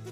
এখন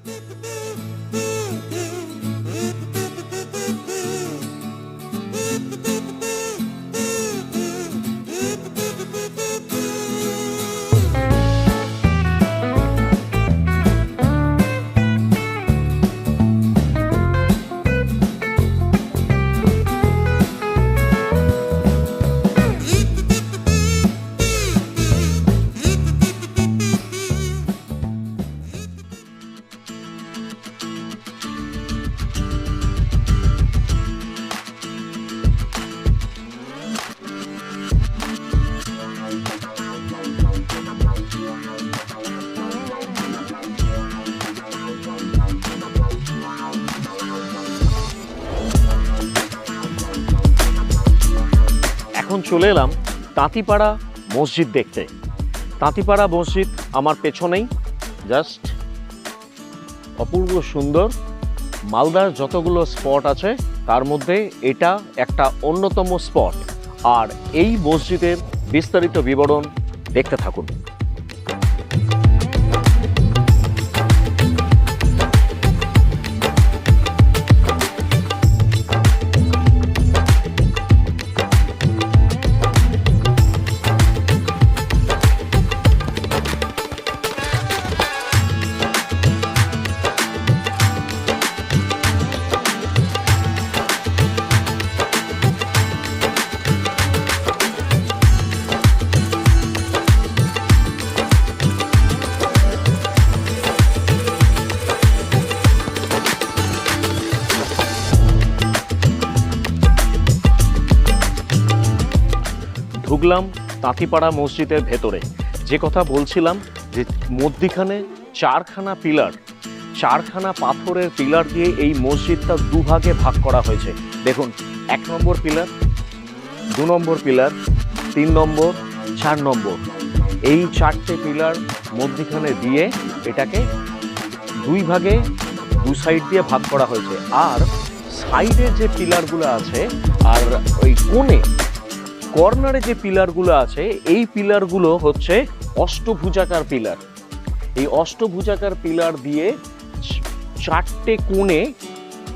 চলে এলাম তাঁতিপাড়া মসজিদ দেখতে। তাঁতিপাড়া মসজিদ আমার পেছনেই, জাস্ট অপূর্ব সুন্দর। মালদার যতগুলো স্পট আছে তার মধ্যে এটা একটা অন্যতম স্পট। আর এই মসজিদের বিস্তারিত বিবরণ দেখতে থাকুন। ঢুকলাম তাঁতিপাড়া মসজিদের ভেতরে। যে কথা বলছিলাম যে মধ্যিখানে চারখানা পিলার, চারখানা পাথরের পিলার দিয়ে এই মসজিদটা দুভাগে ভাগ করা হয়েছে। দেখুন, 1 নম্বর পিলার, 2 নম্বর পিলার, 3 নম্বর, 4 নম্বর, এই 4টে পিলার মধ্যিখানে দিয়ে এটাকে 2 ভাগে 2 সাইড দিয়ে ভাগ করা হয়েছে। আর সাইডে যে পিলারগুলো আছে আর ওই কর্নারে যে পিলারগুলো আছে, এই পিলারগুলো হচ্ছে অষ্টভুজাকার পিলার। এই অষ্টভুজাকার পিলার দিয়ে 4টে কোণে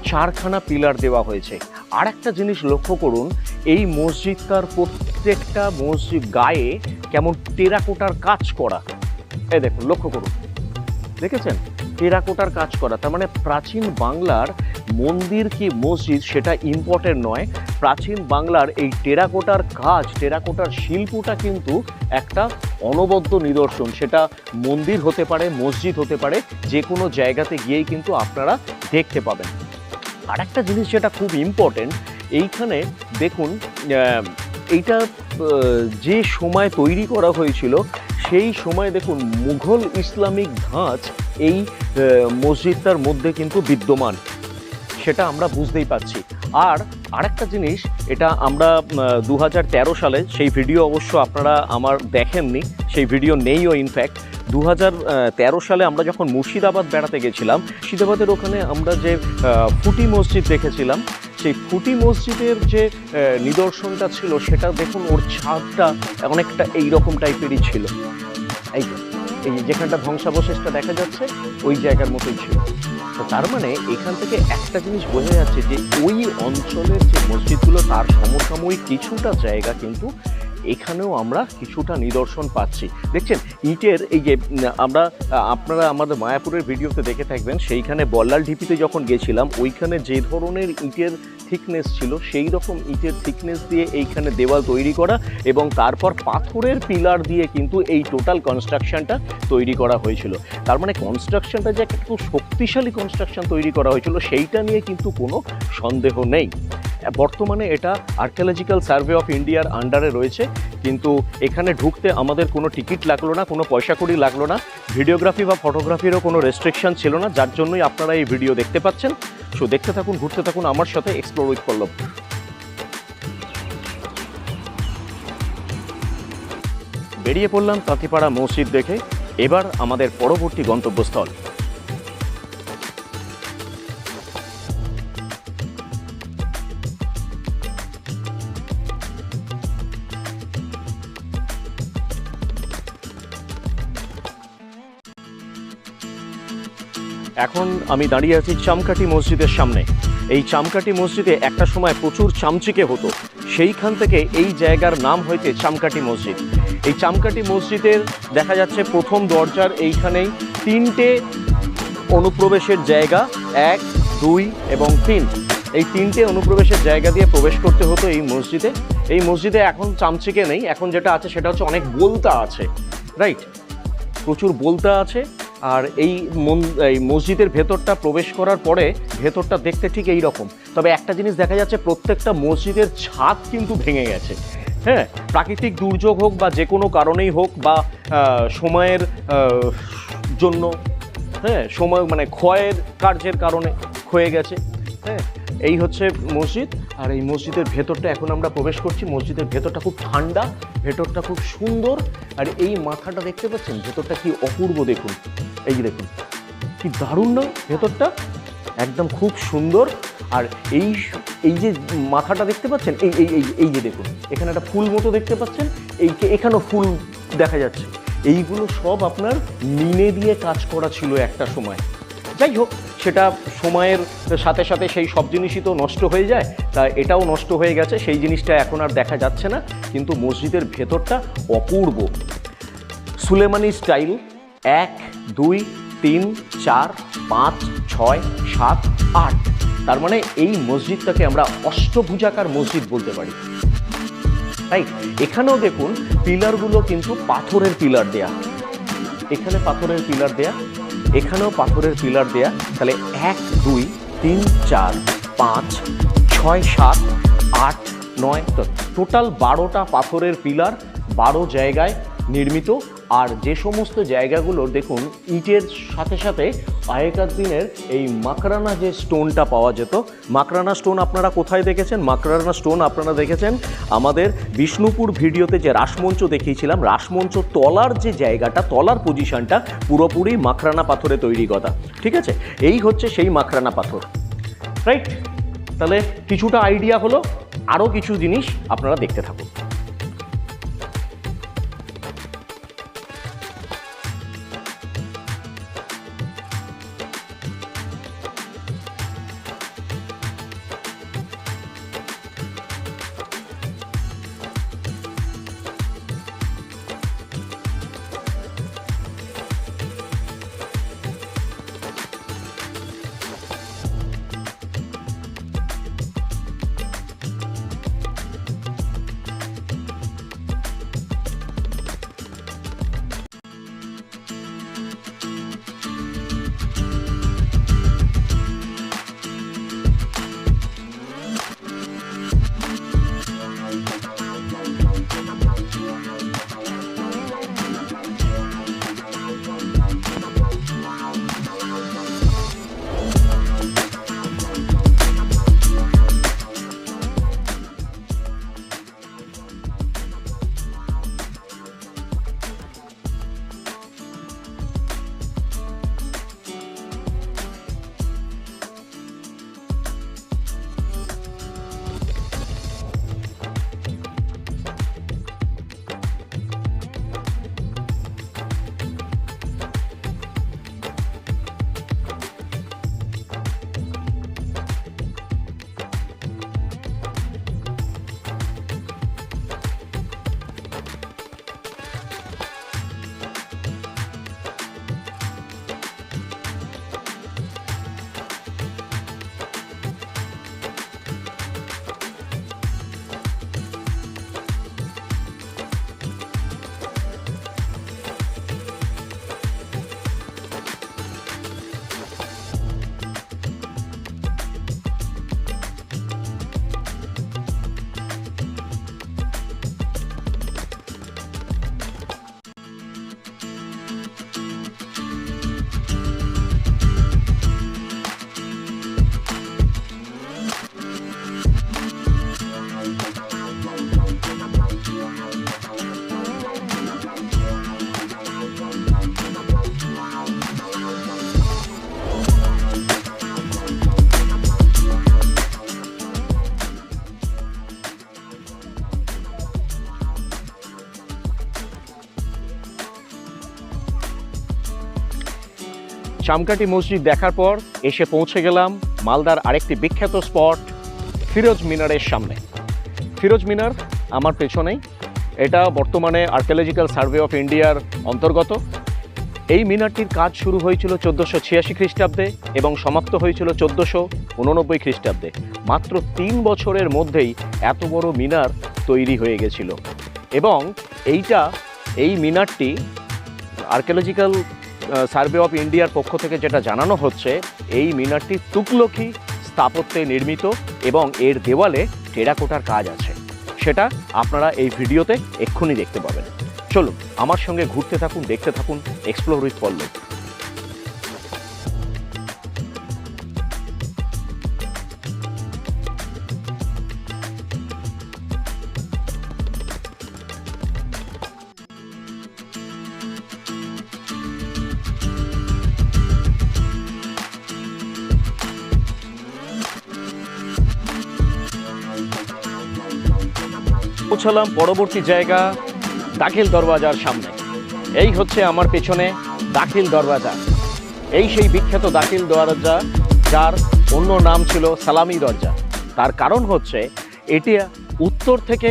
4খানা পিলার দেওয়া হয়েছে। আর একটা জিনিস লক্ষ্য করুন, এই মসজিদটার প্রত্যেকটা মসজিদ গায়ে কেমন টেরাকোটার কাজ করা। এই দেখুন, লক্ষ্য করুন, দেখেছেন টেরাকোটার কাজ করা। তার মানে প্রাচীন বাংলার মন্দির কি মসজিদ সেটা ইম্পর্টেন্ট নয়, প্রাচীন বাংলার এই টেরাকোটার কাজ, টেরাকোটার শিল্পটা কিন্তু একটা অনবদ্য নিদর্শন। সেটা মন্দির হতে পারে, মসজিদ হতে পারে, যে কোনো জায়গাতে গিয়েই কিন্তু আপনারা দেখতে পাবেন। আর একটা জিনিস যেটা খুব ইম্পর্টেন্ট, এইখানে দেখুন, এইটা যে সময় তৈরি করা হয়েছিল সেই সময় দেখুন মুঘল ইসলামিক ধাঁচ এই মসজিদটার মধ্যে কিন্তু বিদ্যমান, সেটা আমরা বুঝতেই পারছি। আর আরেকটা জিনিস, এটা আমরা 2013 সালে, সেই ভিডিও অবশ্য আপনারা আমার দেখেননি, সেই ভিডিও নেইও। ইনফ্যাক্ট 2013 সালে আমরা যখন মুর্শিদাবাদ বেড়াতে গেছিলাম, মুর্শিদাবাদের ওখানে আমরা যে ফুটি মসজিদ দেখেছিলাম, সেই ফুটি মসজিদের যে নিদর্শনটা ছিল সেটা দেখুন, ওর ছাদটা অনেকটা এইরকম টাইপেরই ছিল। এই যেখানটা ধ্বংসাবশেষটা দেখা যাচ্ছে ওই জায়গার মতোই ছিল। তো তার মানে এখান থেকে একটা জিনিস বোঝা যাচ্ছে যে ওই অঞ্চলের যে মসজিদগুলো তার সমসাময়িক কিছুটা জায়গা কিন্তু এখানেও আমরা কিছুটা নিদর্শন পাচ্ছি। দেখছেন ইটের এই যে আপনারা আমাদের মায়াপুরের ভিডিওতে দেখে থাকবেন, সেইখানে বল্লাল ঢিপিতে যখন গেছিলাম, ওইখানে যে ধরনের ইটের থিকনেস ছিল সেই রকম ইটের থিকনেস দিয়ে এইখানে দেওয়াল তৈরি করা এবং তারপর পাথরের পিলার দিয়ে কিন্তু এই টোটাল কনস্ট্রাকশনটা তৈরি করা হয়েছিল। তার মানে কনস্ট্রাকশনটা যে একটু শক্তিশালী কনস্ট্রাকশন তৈরি করা হয়েছিল সেইটা নিয়ে কিন্তু কোনো সন্দেহ নেই। বর্তমানে এটা আর্কিওলজিক্যাল সার্ভে অফ ইন্ডিয়ার আন্ডারে রয়েছে, কিন্তু এখানে ঢুকতে আমাদের কোনো টিকিট লাগলো না, কোনো পয়সা কড়ি লাগলো না, ভিডিওগ্রাফি বা ফটোগ্রাফিরও কোনো রেস্ট্রিকশন ছিল না, যার জন্যই আপনারা এই ভিডিও দেখতে পাচ্ছেন। সো দেখতে থাকুন, ঘুরতে থাকুন আমার সাথে, এক্সপ্লোর উইথ পল্লব। বেরিয়ে পড়লাম তাঁতিপাড়া মসজিদ দেখে। এবার আমাদের পরবর্তী গন্তব্যস্থল। এখন আমি দাঁড়িয়ে আছি চামকাঠি মসজিদের সামনে। এই চামকাঠি মসজিদে একটা সময় প্রচুর চামচিকে হতো, সেইখান থেকে এই জায়গার নাম হয়েছে চামকাঠি মসজিদ। এই চামকাঠি মসজিদের দেখা যাচ্ছে প্রথম দরজার এইখানেই 3টে অনুপ্রবেশের জায়গা, 1, 2 এবং 3। এই 3টে অনুপ্রবেশের জায়গা দিয়ে প্রবেশ করতে হতো এই মসজিদে। এই মসজিদে এখন চামচিকে নেই, এখন যেটা আছে সেটা হচ্ছে অনেক বোলতা আছে, রাইট, প্রচুর বোলতা আছে। আর এই মসজিদের ভেতরটা প্রবেশ করার পরে ভেতরটা দেখতে ঠিক এই রকম। তবে একটা জিনিস দেখা যাচ্ছে, প্রত্যেকটা মসজিদের ছাদ কিন্তু ভেঙে গেছে। হ্যাঁ, প্রাকৃতিক দুর্যোগ হোক বা যে কোনো কারণেই হোক বা সময়ের জন্য, হ্যাঁ, সময় মানে ক্ষয়ের কার্যের কারণে ক্ষয়ে গেছে। হ্যাঁ, এই হচ্ছে মসজিদ। আর এই মসজিদের ভেতরটা এখন আমরা প্রবেশ করছি। মসজিদের ভেতরটা খুব ঠান্ডা, ভেতরটা খুব সুন্দর। আর এই মাথাটা দেখতে পাচ্ছেন, ভেতরটা কি অপূর্ব দেখুন, এই যে দেখুন কি দারুণ না ভেতরটা, একদম খুব সুন্দর। আর এই এই যে মাথাটা দেখতে পাচ্ছেন, এই এই এই এই যে দেখুন এখানে একটা ফুল মতো দেখতে পাচ্ছেন, এখানেও ফুল দেখা যাচ্ছে। এইগুলো সব আপনার মিনে দিয়ে কাজ করা ছিল একটা সময়। যাই হোক, সেটা সময়ের সাথে সাথে সেই সব জিনিসই তো নষ্ট হয়ে যায়, তা এটাও নষ্ট হয়ে গেছে, সেই জিনিসটা এখন আর দেখা যাচ্ছে না। কিন্তু মসজিদের ভেতরটা অপূর্ব, সুলেমানি স্টাইল। 1, 2, 3, 4, 5, 6, 7, 8। তার মানে এই মসজিদটাকে আমরা অষ্টভুজাকার মসজিদ বলতে পারি, রাইট। এখানেও দেখুন পিলারগুলো কিন্তু পাথরের পিলার দেয়া, এখানে পাথরের পিলার দেয়া, এখানেও পাথরের পিলার দেয়া। তাহলে 1, 2, 3, 4, 5, 6, 7, 8, 9, টোটাল 12টা পাথরের পিলার 12 জায়গায় নির্মিত। আর যে সমস্ত জায়গাগুলো দেখুন ইটের সাথে সাথে আগেকার দিনের এই মাকরানা যে স্টোনটা পাওয়া যেত, মাকরানা স্টোন আপনারা কোথায় দেখেছেন? মাকরানা স্টোন আপনারা দেখেছেন আমাদের বিষ্ণুপুর ভিডিওতে যে রাসমঞ্চ দেখিয়েছিলাম, রাসমঞ্চ তলার যে জায়গাটা, তলার পজিশনটা পুরোপুরি মাকরানা পাথরে তৈরি করা, ঠিক আছে? এই হচ্ছে সেই মাকরানা পাথর, রাইট। তাহলে কিছুটা আইডিয়া হলো, আরও কিছু জিনিস আপনারা দেখতে থাকুন। চামকাঠি মসজিদ দেখার পর এসে পৌঁছে গেলাম মালদার আরেকটি বিখ্যাত স্পট ফিরোজ মিনারের সামনে। ফিরোজ মিনার আমার পেছনেই, এটা বর্তমানে আর্কিওলজিক্যাল সার্ভে অফ ইন্ডিয়ার অন্তর্গত। এই মিনারটির কাজ শুরু হয়েছিল 1486 খ্রিস্টাব্দে এবং সমাপ্ত হয়েছিল 1489 খ্রিস্টাব্দে। মাত্র 3 বছরের মধ্যেই এত বড় মিনার তৈরি হয়ে গেছিল। এবং এই মিনারটি আর্কিওলজিক্যাল সার্ভে অফ ইন্ডিয়ার পক্ষ থেকে যেটা জানানো হচ্ছে, এই মিনারটি তুগলকি স্থাপত্যে নির্মিত এবং এর দেওয়ালে টেরাকোটার কাজ আছে। সেটা আপনারা এই ভিডিওতে এক্ষুনি দেখতে পাবেন। চলুন আমার সঙ্গে ঘুরতে থাকুন, দেখতে থাকুন এক্সপ্লোর উইথ পল্লব। পৌঁছালাম পরবর্তী জায়গা দাখিল দরওয়াজার সামনে। এই হচ্ছে আমার পেছনে দাখিল দরওয়াজা। এই সেই বিখ্যাত দাখিল দরওয়াজা, যার অন্য নাম ছিল সালামি দরজা। তার কারণ হচ্ছে এটি উত্তর থেকে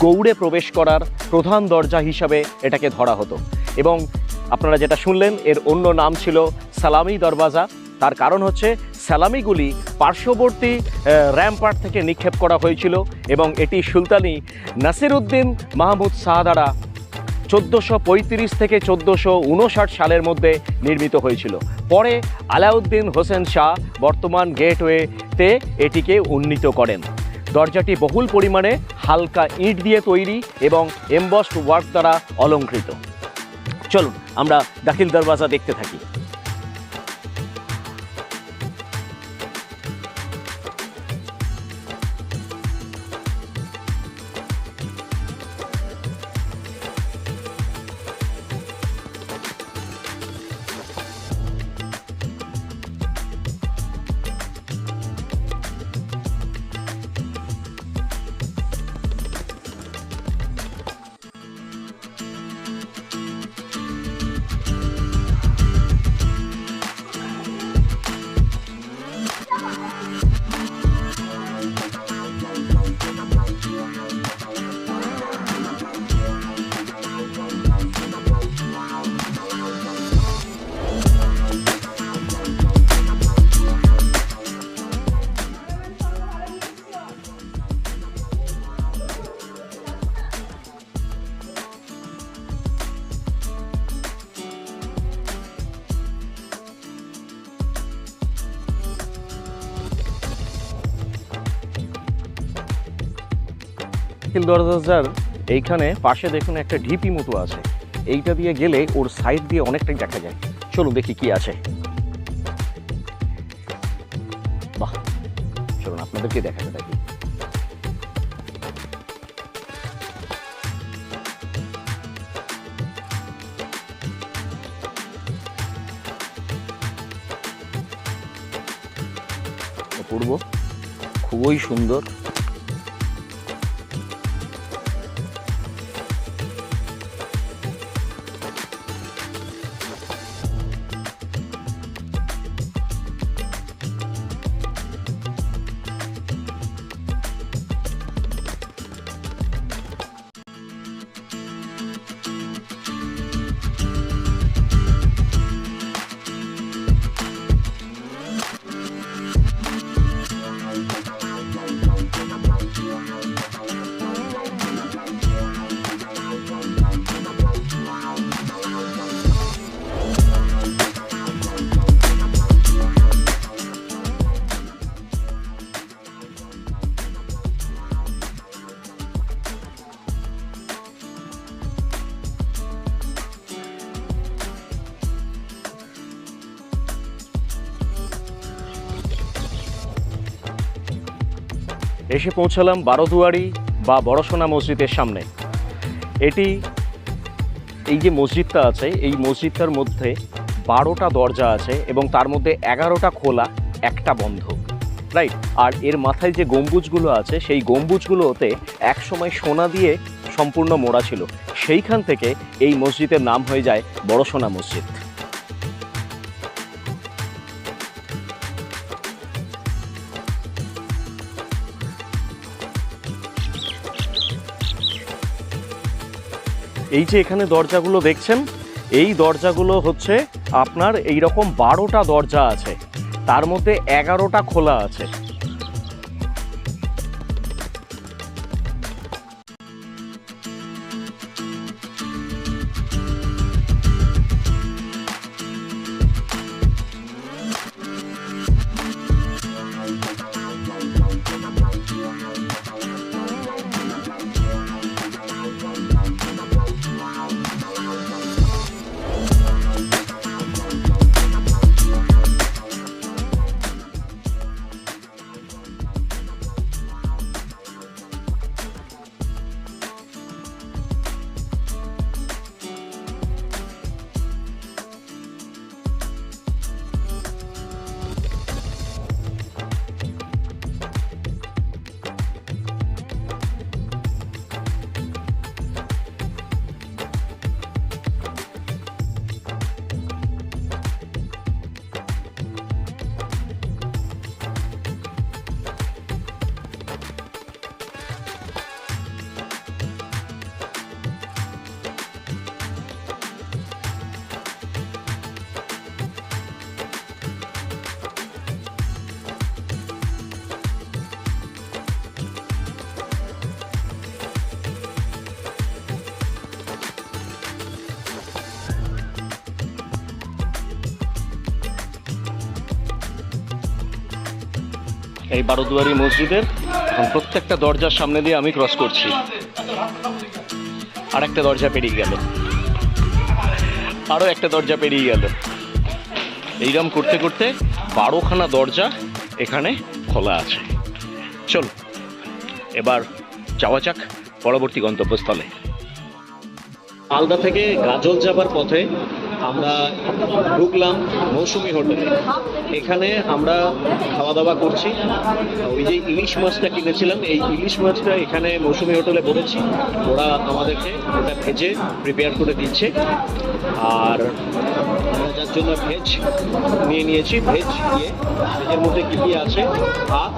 গৌড়ে প্রবেশ করার প্রধান দরজা হিসাবে এটাকে ধরা হতো। এবং আপনারা যেটা শুনলেন, এর অন্য নাম ছিল সালামি দরওয়াজা। তার কারণ হচ্ছে সালামিগুলি পার্শ্ববর্তী র্যাম্পার্ট থেকে নিক্ষেপ করা হয়েছিল এবং এটি সুলতানি নাসিরউদ্দিন মাহমুদ শাহ দ্বারা 1435 থেকে 1459 সালের মধ্যে নির্মিত হয়েছিল। পরে আলাউদ্দিন হোসেন শাহ বর্তমান গেটওয়েতে এটিকে উন্নীত করেন। দরজাটি বহুল পরিমাণে হালকা ইট দিয়ে তৈরি এবং এমবসড ওয়ার্ক দ্বারা অলঙ্কৃত। চলুন আমরা দাখিল দরওয়াজা দেখতে থাকি। দাখিল দরওয়াজার এইখানে পাশে দেখুন একটা ঢিপি মতো আছে। এইটা দিয়ে গেলে ওর সাইড দিয়ে অনেকটাই দেখা যায়। চলুন দেখি কি আছে। বাহ, চলুন আপনাদেরকে দেখাতে থাকি। অপূর্ব, খুবই সুন্দর। এসে পৌঁছালাম বারোদুয়ারি বা বড়সোনা মসজিদের সামনে। এই যে মসজিদটা আছে, এই মসজিদটার মধ্যে 12টা দরজা আছে এবং তার মধ্যে 11টা খোলা, একটা বন্ধ, রাইট। আর এর মাথায় যে গম্বুজগুলো আছে, সেই গম্বুজগুলোতে একসময় সোনা দিয়ে সম্পূর্ণ মোড়া ছিল। সেইখান থেকে এই মসজিদের নাম হয়ে যায় বড়সোনা মসজিদ। এই যে এখানে দরজাগুলো দেখছেন, এই দরজাগুলো হচ্ছে আপনার এইরকম 12টা দরজা আছে, তার মধ্যে 11টা খোলা আছে। এই বারোদুয়ারি মসজিদের প্রত্যেকটা দরজার সামনে দিয়ে আমি ক্রস করছি, আর একটা দরজা পেরিয়ে গেল, আরও একটা দরজা পেরিয়ে গেল। এইরকম করতে করতে 12খানা দরজা এখানে খোলা আছে। চল এবার যাওয়া যাক পরবর্তী গন্তব্যস্থলে। মালদা থেকে গাজল যাবার পথে আমরা ঢুকলাম মৌসুমী হোটেলে। এখানে আমরা খাওয়া দাওয়া করছি। ওই যে ইলিশ মাছটা কিনেছিলাম, এই ইলিশ মাছটা এখানে মৌসুমী হোটেলে বলেছি, ওরা আমাদেরকে ওটা ভেজে প্রিপেয়ার করে দিচ্ছে। আর আমরা যার জন্য ভেজ নিয়ে নিয়েছি, ভেজ ভেজের মধ্যে কী কী আছে, ভাত,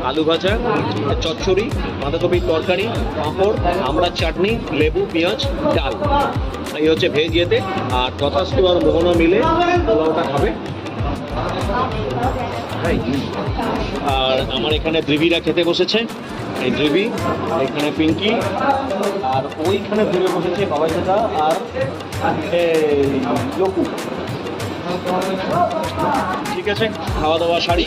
আলু ভাজা, চচ্চড়ি, বাঁধাকপির তরকারি, পাঁপড়, আমড়ার চাটনি, লেবু, পেঁয়াজ, ডাল, এই হচ্ছে ভেজ ইয়েতে। আর তথাস্তু আর মোহনা মিলে পোলাওটা খাবে। আর আমার এখানে দ্রিবিরা খেতে বসেছে, এই দ্রিবি, এখানে পিঙ্কি, আর ওইখানে দূরে বসেছে বাবা দাদা আর জকু। ঠিক আছে, খাওয়া দাওয়া সারি।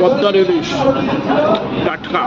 পদ্মার ইলিশ টাটকা।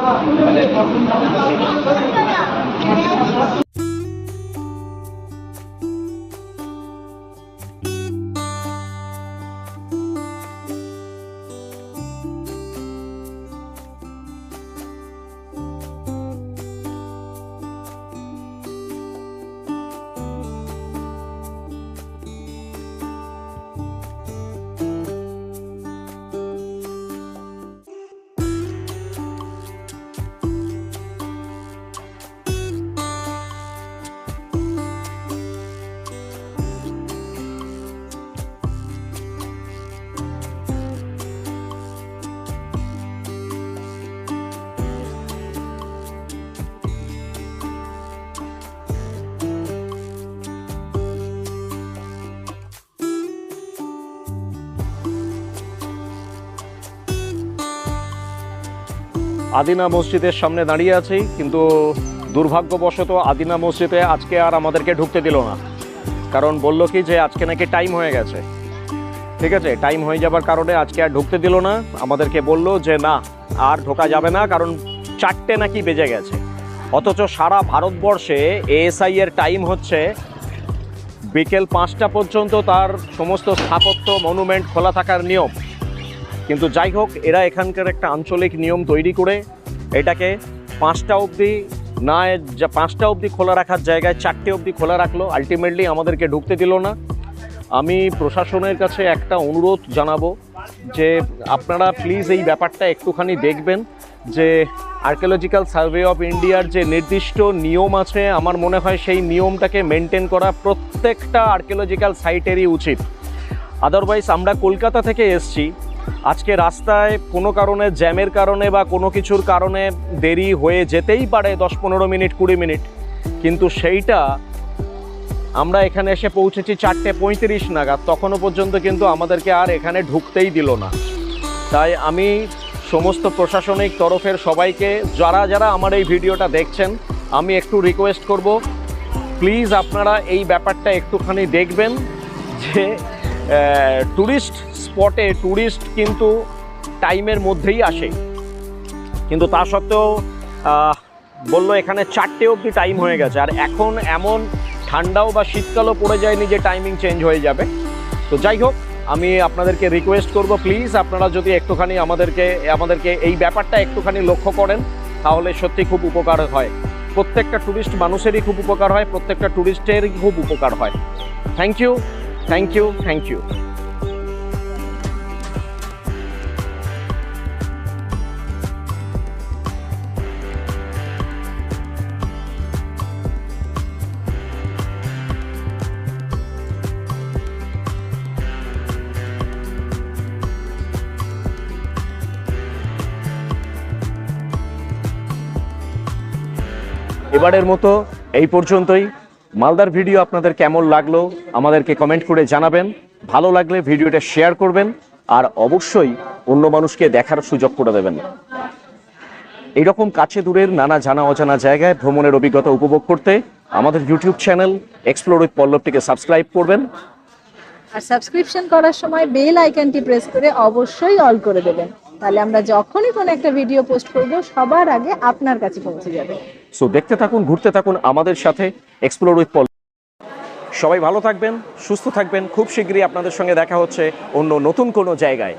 আদিনা মসজিদের সামনে দাঁড়িয়ে আছি, কিন্তু দুর্ভাগ্যবশত আদিনা মসজিদে আজকে আর আমাদেরকে ঢুকতে দিল না। কারণ বলল কি যে আজকে নাকি টাইম হয়ে গেছে। ঠিক আছে, টাইম হয়ে যাবার কারণে আজকে আর ঢুকতে দিল না। আমাদেরকে বলল যে না, আর ঢোকা যাবে না, কারণ 4টে নাকি বেজে গেছে। অথচ সারা ভারতবর্ষে এএসআই এর টাইম হচ্ছে বিকেল 5টা পর্যন্ত তার সমস্ত স্থাপত্য মনুমেন্ট খোলা থাকার নিয়ম। কিন্তু যাই হোক, এরা এখানকার একটা আঞ্চলিক নিয়ম তৈরি করে এটাকে 5টা অবধি না, 5টা অবধি খোলা রাখার জায়গায় 4টে অবধি খোলা রাখলো। আলটিমেটলি আমাদেরকে ঢুকতে দিল না। আমি প্রশাসনের কাছে একটা অনুরোধ জানাবো যে আপনারা প্লিজ এই ব্যাপারটা একটুখানি দেখবেন, যে আর্কিওলজিক্যাল সার্ভে অফ ইন্ডিয়ার যে নির্দিষ্ট নিয়ম আছে, আমার মনে হয় সেই নিয়মটাকে মেনটেন করা প্রত্যেকটা আর্কিওলজিক্যাল সাইটেরই উচিত। আদারওয়াইজ আমরা কলকাতা থেকে এসছি, আজকে রাস্তায় কোনো কারণে জ্যামের কারণে বা কোনো কিছুর কারণে দেরি হয়ে যেতেই পারে 10-15 মিনিট 20 মিনিট, কিন্তু সেইটা আমরা এখানে এসে পৌঁছেছি 4:35 নাগাদ, তখনও পর্যন্ত কিন্তু আমাদেরকে আর এখানে ঢুকতেই দিল না। তাই আমি সমস্ত প্রশাসনিক তরফের সবাইকে, যারা যারা আমার এই ভিডিওটা দেখছেন, আমি একটু রিকোয়েস্ট করব, প্লিজ আপনারা এই ব্যাপারটা একটুখানি দেখবেন যে ট্যুরিস্ট স্পটে ট্যুরিস্ট কিন্তু টাইমের মধ্যেই আসে, কিন্তু তা সত্ত্বেও বললো এখানে 4টে অবধি টাইম হয়ে গেছে। আর এখন এমন ঠান্ডাও বা শীতকালও পড়ে যায়নি যে টাইমিং চেঞ্জ হয়ে যাবে। তো যাই হোক, আমি আপনাদেরকে রিকোয়েস্ট করব, প্লিজ আপনারা যদি একটুখানি আমাদেরকে এই ব্যাপারটা একটুখানি লক্ষ্য করেন, তাহলে সত্যি খুব উপকার হয়। প্রত্যেকটা ট্যুরিস্ট মানুষেরই খুব উপকার হয়, প্রত্যেকটা ট্যুরিস্টেরই খুব উপকার হয়। Thank you, thank you, thank you. এবারের মতো এই পর্যন্তই। মালদার ভিডিও আপনাদের কেমন লাগলো আমাদেরকে কমেন্ট করে জানাবেন। ভালো লাগলে ভিডিওটা শেয়ার করবেন, আর অবশ্যই অন্য মানুষকে দেখার সুযোগ করে দেবেন। এইরকম কাছে দূরের নানা জানা অজানা জায়গায় ভ্রমণের অভিজ্ঞতা উপভোগ করতে আমাদের ইউটিউব চ্যানেল এক্সপ্লোর উইথ পল্লবটিকে সাবস্ক্রাইব করবেন, আর সাবস্ক্রিপশন করার সময় বেল আইকনটি প্রেস করে অবশ্যই অল করে দেবেন, তাহলে আমরা যখনই কোনো একটা ভিডিও পোস্ট করব সবার আগে আপনার কাছে পৌঁছে যাবে। সো দেখতে থাকুন, ঘুরতে থাকুন আমাদের সাথে এক্সপ্লোর উইথ পল্লব। সবাই ভালো থাকবেন, সুস্থ থাকবেন। খুব শীঘ্রই আপনাদের সঙ্গে দেখা হচ্ছে অন্য নতুন কোনো জায়গায়।